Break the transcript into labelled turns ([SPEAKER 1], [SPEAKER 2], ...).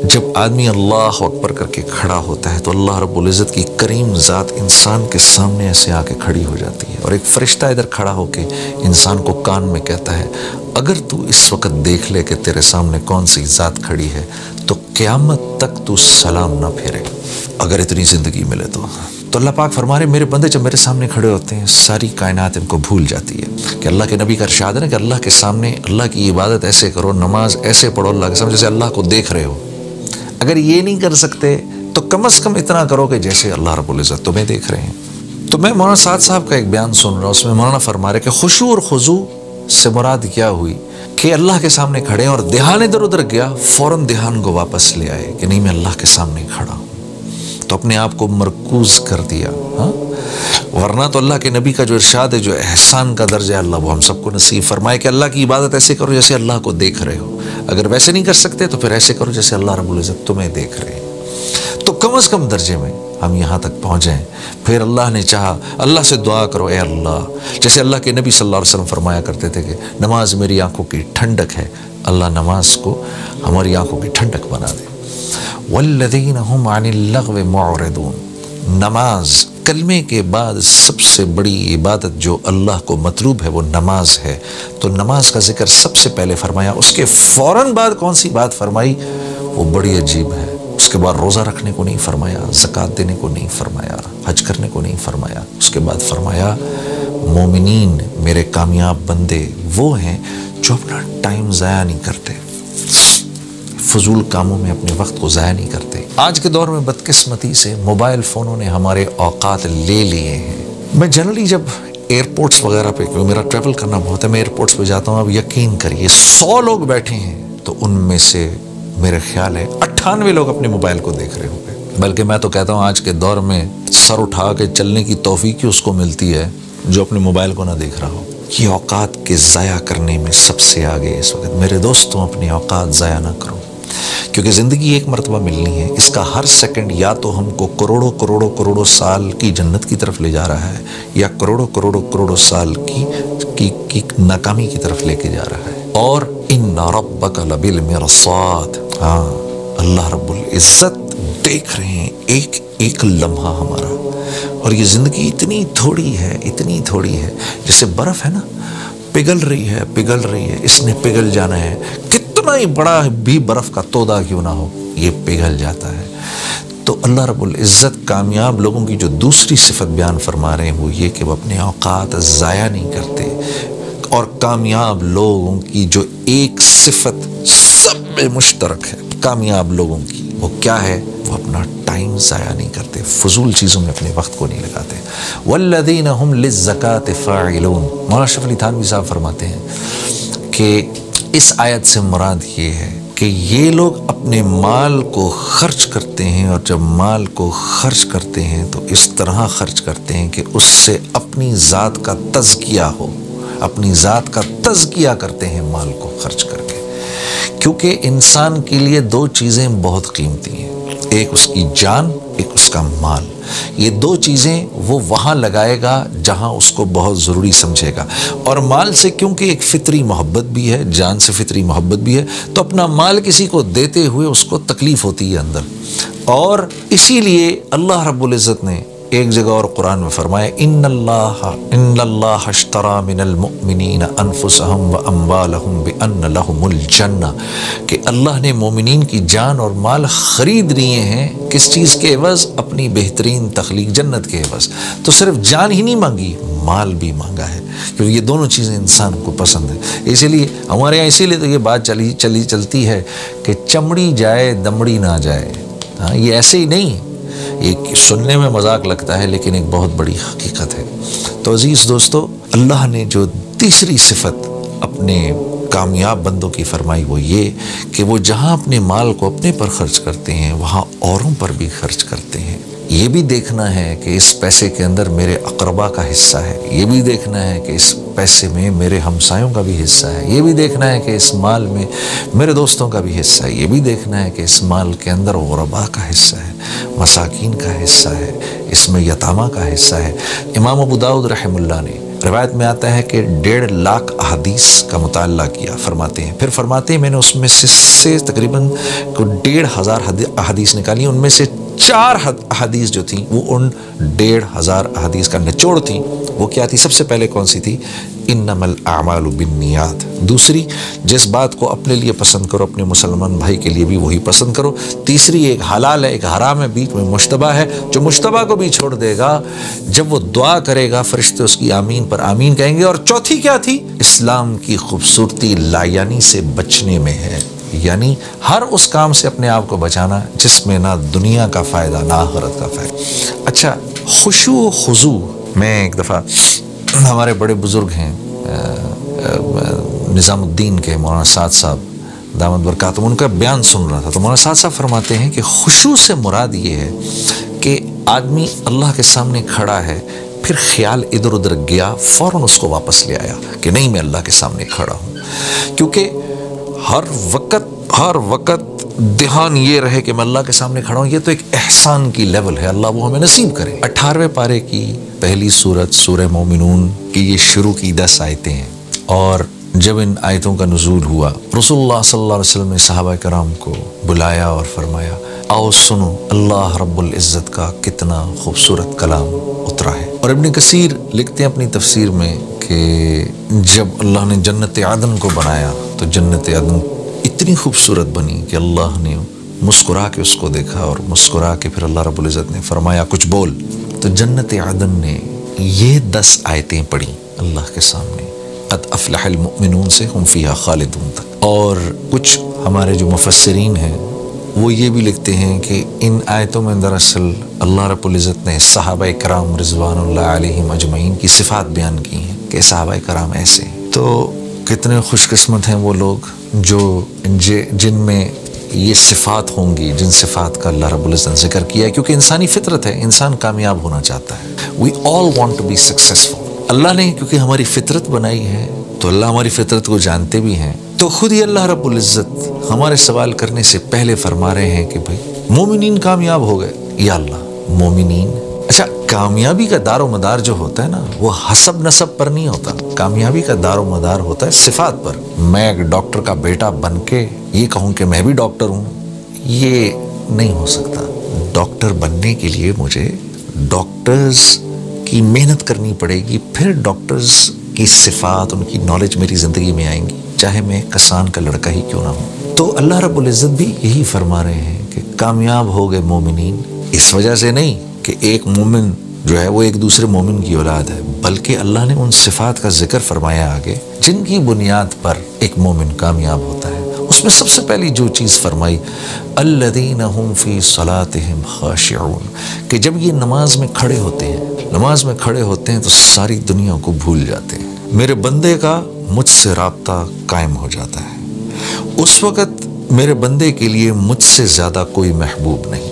[SPEAKER 1] جب آدمی اللہ اکبر کر کے کھڑا ہوتا ہے تو اللہ رب العزت کی کریم ذات انسان کے سامنے ایسے آ کے کھڑی ہو جاتی ہے، اور ایک فرشتہ ادھر کھڑا ہو کے انسان کو کان میں کہتا ہے اگر تو اس وقت دیکھ لے کہ تیرے سامنے کون سی ذات کھڑی ہے تو قیامت تک تو سلام نہ پھیرے، اگر اتنی زندگی ملے تو اللہ پاک فرما رہے میرے بندے جب میرے سامنے کھڑے ہوتے ہیں ساری کائنات ان کو بھول جاتی ہے۔ کہ اللہ کے نبی کا ارشاد ہے نا کہ اللہ کے سامنے اللہ کی عبادت ایسے کرو، نماز ایسے پڑھو اللہ کے سامنے جیسے اللہ کو دیکھ رہے ہو۔ اگر یہ نہیں کر سکتے تو کم از کم اتنا کرو کہ جیسے اللہ رب العزت تمہیں دیکھ رہے ہیں۔ تو میں مولانا سعد صاحب کا ایک بیان سن رہا ہوں، اس میں مولانا فرما رہے کہ خشوع اور خضوع سے مراد کیا ہوئی کہ اللہ کے سامنے کھڑے اور دھیان ادھر ادھر گیا، فوراً دھیان کو واپس لے آئے کہ نہیں میں اللہ کے سامنے کھڑا ہوں، تو اپنے آپ کو مرکوز کر دیا۔ ورنہ تو اللہ کے نبی کا جو ارشاد ہے، جو احسان کا درجہ ہے، اللہ وہ ہم سب کو نصیب فرمائے کہ اللہ کی عبادت ایسے کرو جیسے اللہ کو دیکھ رہے ہو، اگر ویسے نہیں کر سکتے تو پھر ایسے کرو جیسے اللہ رب العزت تمہیں دیکھ رہے ہیں۔ تو کم از کم درجے میں ہم یہاں تک پہنچیں، پھر اللہ نے چاہا اللہ سے دعا کرو اے اللہ، جیسے اللہ کے نبی صلی اللہ علیہ وسلم فرمایا کرتے تھے کہ نماز میری آنکھوں کی ٹھنڈک ہے، اللہ نماز کو ہماری آنکھوں کی ٹھنڈک بنا دے۔ والذین هم عن اللغو معرضون، نماز کلمے کے بعد سب سے بڑی عبادت جو اللہ کو مطلوب ہے وہ نماز ہے، تو نماز کا ذکر سب سے پہلے فرمایا، اس کے فوراً بعد کون سی بات فرمائی وہ بڑی عجیب ہے۔ اس کے بعد روزہ رکھنے کو نہیں فرمایا، زکوٰۃ دینے کو نہیں فرمایا، حج کرنے کو نہیں فرمایا، اس کے بعد فرمایا مومنین میرے کامیاب بندے وہ ہیں جو اپنا ٹائم ضائع نہیں کرتے، فضول کاموں میں اپنے وقت کو ضائع نہیں کرتے۔ آج کے دور میں بدقسمتی سے موبائل فونوں نے ہمارے اوقات لے لیے ہیں۔ میں جنرلی جب ایئرپورٹس وغیرہ پہ، کیونکہ میرا ٹریول کرنا بہت ہے، میں ایئرپورٹس پہ جاتا ہوں، اب یقین کریے 100 لوگ بیٹھے ہیں تو ان میں سے میرے خیال ہے 98 لوگ اپنے موبائل کو دیکھ رہے ہوں گے۔ بلکہ میں تو کہتا ہوں آج کے دور میں سر اٹھا کے چلنے کی توفیق ہی اس کو ملتی ہے جو اپنے موبائل کو نہ دیکھ رہا ہو۔ یہ اوقات کے ضائع کرنے میں سب سے آگے اس وقت۔ میرے دوستوں اپنے اوقات ضائع نہ کرو، کیونکہ زندگی ایک مرتبہ ملنی ہے، اس کا ہر سیکنڈ یا تو ہم کو کروڑوں کروڑوں کروڑوں سال کی جنت کی طرف لے جا رہا ہے یا کروڑوں کروڑوں کروڑوں سال کی ناکامی کی طرف لے کے جا رہا ہے۔ اور ان ربک لبالمرصاد، ہاں اللہ رب العزت دیکھ رہے ہیں ایک ایک لمحہ ہمارا، اور یہ زندگی اتنی تھوڑی ہے، اتنی تھوڑی ہے، جیسے برف ہے نا، پگھل رہی ہے پگھل رہی ہے، اس نے پگھل جانا ہے، کتنا ہی بڑا بھی برف کا تودہ کیوں نہ ہو یہ پگھل جاتا ہے۔ تو اللہ رب العزت کامیاب لوگوں کی جو دوسری صفت بیان فرما رہے ہیں وہ یہ کہ وہ اپنے اوقات ضائع نہیں کرتے، اور کامیاب لوگوں کی جو ایک صفت سب میں مشترک ہے کامیاب لوگوں کی، وہ کیا ہے؟ وہ اپنا ٹائم ضائع نہیں کرتے، فضول چیزوں میں اپنے وقت کو نہیں لگاتے۔ والذین هم للزکاۃ فاعلون، مولانا اشرف علی تھانوی صاحب فرماتے ہیں کہ اس آیت سے مراد یہ ہے کہ یہ لوگ اپنے مال کو خرچ کرتے ہیں، اور جب مال کو خرچ کرتے ہیں تو اس طرح خرچ کرتے ہیں کہ اس سے اپنی ذات کا تزکیہ ہو، اپنی ذات کا تزکیہ کرتے ہیں مال کو خرچ کر کے۔ کیونکہ انسان کے لیے دو چیزیں بہت قیمتی ہیں، ایک اس کی جان، ایک اس کا مال۔ یہ دو چیزیں وہ وہاں لگائے گا جہاں اس کو بہت ضروری سمجھے گا، اور مال سے کیونکہ ایک فطری محبت بھی ہے، جان سے فطری محبت بھی ہے، تو اپنا مال کسی کو دیتے ہوئے اس کو تکلیف ہوتی ہے اندر، اور اسی لیے اللہ رب العزت نے ایک جگہ اور قرآن میں فرمایا ان اللہ اشتری من المؤمنین انفسهم واموالهم بان لهم الجنہ، کہ اللہ نے مومنین کی جان اور مال خرید لیے ہیں، کس چیز کے عوض؟ اپنی بہترین تخلیق جنت کے عوض۔ تو صرف جان ہی نہیں مانگی، مال بھی مانگا ہے، کیونکہ یہ دونوں چیزیں انسان کو پسند ہیں۔ اسی لیے ہمارے یہاں اسی لیے تو یہ بات چلتی ہے کہ چمڑی جائے دمڑی نہ جائے۔ ہاں، یہ ایسے ہی نہیں ہے، ایک سننے میں مذاق لگتا ہے لیکن ایک بہت بڑی حقیقت ہے۔ تو عزیز دوستو، اللہ نے جو تیسری صفت اپنے کامیاب بندوں کی فرمائی وہ یہ کہ وہ جہاں اپنے مال کو اپنے پر خرچ کرتے ہیں وہاں اوروں پر بھی خرچ کرتے ہیں۔ یہ بھی دیکھنا ہے کہ اس پیسے کے اندر میرے اقربا کا حصہ ہے، یہ بھی دیکھنا ہے کہ اس پیسے میں میرے ہمسایوں کا بھی حصہ ہے، یہ بھی دیکھنا ہے کہ اس مال میں میرے دوستوں کا بھی حصہ ہے، یہ بھی دیکھنا ہے کہ اس مال کے اندر غربا کا حصہ ہے، مساکین کا حصہ ہے، اس میں یتامہ کا حصہ ہے۔ امام ابو داؤد رحمہ اللہ نے روایت میں آتا ہے کہ 1.5 لاکھ احادیث کا مطالعہ کیا فرماتے ہیں. پھر فرماتے ہیں میں نے اس میں سے تقریباً 1,500 احادیث نکالی. ان میں سے 4 احادیث جو تھیں وہ ان 1,500 احادیث کا نچوڑ تھی. وہ کیا تھی؟ سب سے پہلے کون سی تھی؟ انما الاعمال بالنیات. دوسری، جس بات کو اپنے لیے پسند کرو اپنے مسلمان بھائی کے لیے بھی وہی پسند کرو. تیسری، ایک حلال ہے ایک حرام ہے، بیچ میں مشتبہ ہے، جو مشتبہ کو بھی چھوڑ دے گا جب وہ دعا کرے گا فرشتے اس کی آمین پر آمین کہیں گے. اور چوتھی کیا تھی؟ اسلام کی خوبصورتی لایانی سے بچنے میں ہے، یعنی ہر اس کام سے اپنے آپ کو بچانا جس میں نہ دنیا کا فائدہ نہ آخرت کا فائدہ. اچھا، خشوع و خضوع. میں ایک دفعہ ہمارے بڑے بزرگ ہیں نظام الدین کے مولانا سعد صاحب دامت برکاتہم، ان کا بیان سن رہا تھا تو مولانا سعد صاحب فرماتے ہیں کہ خشوع سے مراد یہ ہے کہ آدمی اللہ کے سامنے کھڑا ہے، پھر خیال ادھر ادھر گیا، فوراً اس کو واپس لے آیا کہ نہیں میں اللہ کے سامنے کھڑا ہوں. کیونکہ ہر وقت دھیان یہ رہے کہ میں اللہ کے سامنے کھڑا ہوں، یہ تو ایک احسان کی لیول ہے، اللہ وہ ہمیں نصیب کرے. 18ویں پارے کی پہلی سورت سورہ مومنون کی یہ شروع کی 10 آیتیں ہیں. اور جب ان آیتوں کا نزول ہوا، رسول اللہ صلی اللہ علیہ وسلم نے صحابہ کرام کو بلایا اور فرمایا آؤ سنو اللہ رب العزت کا کتنا خوبصورت کلام اترا ہے. اور ابن کثیر لکھتے ہیں اپنی تفسیر میں کہ جب اللہ نے جنت عدن کو بنایا تو جنت عدن اتنی خوبصورت بنی کہ اللہ نے مسکرا کے اس کو دیکھا اور مسکرا کے پھر اللہ رب العزت نے فرمایا کچھ بول. تو جنت عدن نے یہ 10 آیتیں پڑھی اللہ کے سامنے، قد افلح المؤمنون سے ہم فیہا خالدون تک. اور کچھ ہمارے جو مفسرین ہیں وہ یہ بھی لکھتے ہیں کہ ان آیتوں میں دراصل اللہ رب العزت نے صحابہ کرام رضوان اللہ علیہم اجمعین کی صفات بیان کی ہیں کہ صحابہ کرام ایسے ہیں. تو کتنے خوش قسمت ہیں وہ لوگ جو جن میں یہ صفات ہوں گی، جن صفات کا اللہ رب العزت نے ذکر کیا ہے. کیونکہ انسانی فطرت ہے، انسان کامیاب ہونا چاہتا ہے. We all want to be successful. اللہ نے کیونکہ ہماری فطرت بنائی ہے تو اللہ ہماری فطرت کو جانتے بھی ہیں. تو خود ہی اللہ رب العزت ہمارے سوال کرنے سے پہلے فرما رہے ہیں کہ بھائی مومنین کامیاب ہو گئے. یا اللہ مومنین. اچھا، کامیابی کا دار و مدار جو ہوتا ہے نا وہ حسب نسب پر نہیں ہوتا. کامیابی کا دار و مدار ہوتا ہے صفات پر. میں ایک ڈاکٹر کا بیٹا بن کے یہ کہوں کہ میں بھی ڈاکٹر ہوں، یہ نہیں ہو سکتا. ڈاکٹر بننے کے لیے مجھے ڈاکٹرز کی محنت کرنی پڑے گی، پھر ڈاکٹرز کی صفات ان کی نالج میری زندگی میں آئیں گی، چاہے میں کسان کا لڑکا ہی کیوں نہ ہوں. تو اللہ رب العزت بھی یہی فرما رہے ہیں کہ کامیاب ہو گئے مومنین. اس وجہ سے نہیں کہ ایک مومن جو ہے وہ ایک دوسرے مومن کی اولاد ہے، بلکہ اللہ نے ان صفات کا ذکر فرمایا آگے جن کی بنیاد پر ایک مومن کامیاب ہوتا ہے. اس میں سب سے پہلی جو چیز فرمائی الذین هم فی صلاتهم خاشعون، کہ جب یہ نماز میں کھڑے ہوتے ہیں تو ساری دنیا کو بھول جاتے ہیں. میرے بندے کا مجھ سے رابطہ قائم ہو جاتا ہے. اس وقت میرے بندے کے لیے مجھ سے زیادہ کوئی محبوب نہیں.